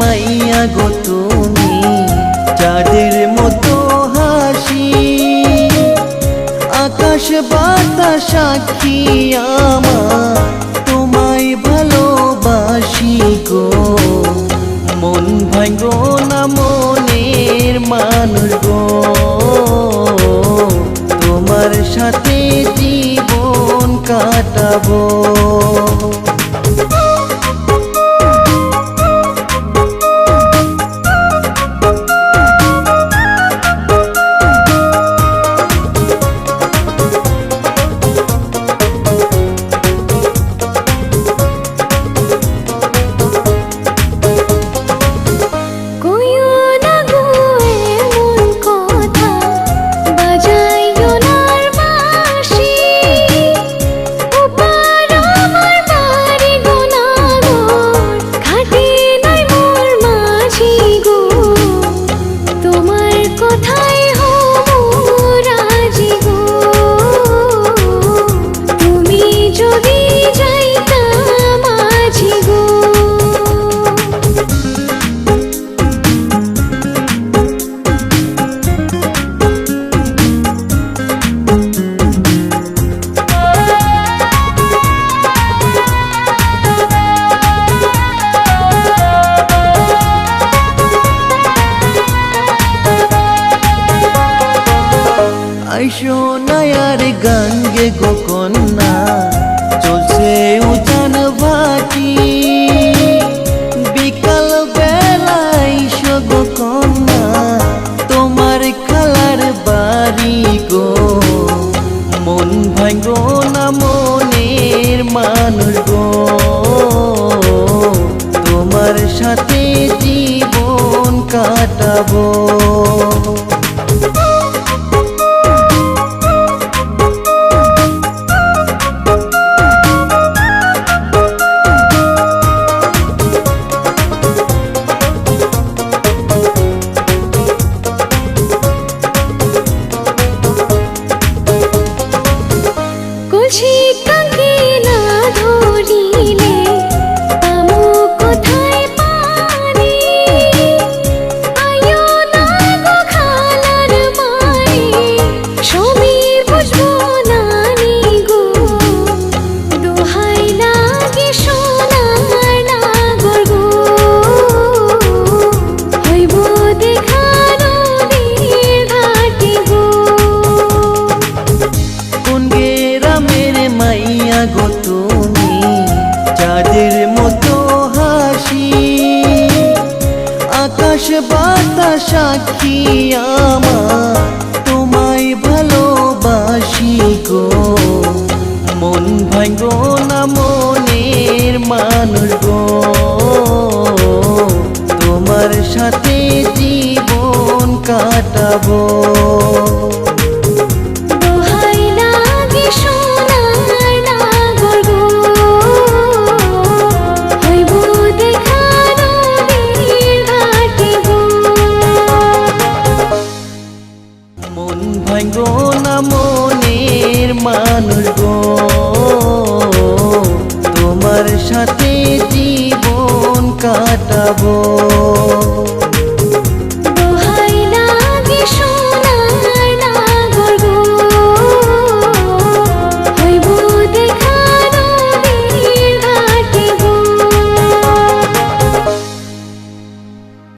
মাইয়া গো তুমি চাঁদের মতো হাসি, আকাশ বাতাস সাক্ষী আমার তোমায় ভালোবাসি গো। মন ভাঙ্গো না মনের মানুষ গো, তোমার সাথে জীবন কাটাবো। আইসো নায়ার গঙ্গে গো কন্যা, চলছে উজান ভাটি, বিকাল বেলা আইসো গো কন্যা তোমার খালার বাড়ি গো। মন ভাঙ্গো না মনের মানুষ গো, তোমার সাথে জীবন কাটাবো। গো তুমি চাঁদের মতো হাসি, আকাশ বাতাস সাক্ষী আমার তোমায় ভালোবাসি গো। মন ভাঙ্গো না মনের মানুষ গো, তোমার সাথে জীবন কাটাবো। মন ভাঙ্গো না মনের মানুষ গো, তোমার সাথে জীবন কাটাবো।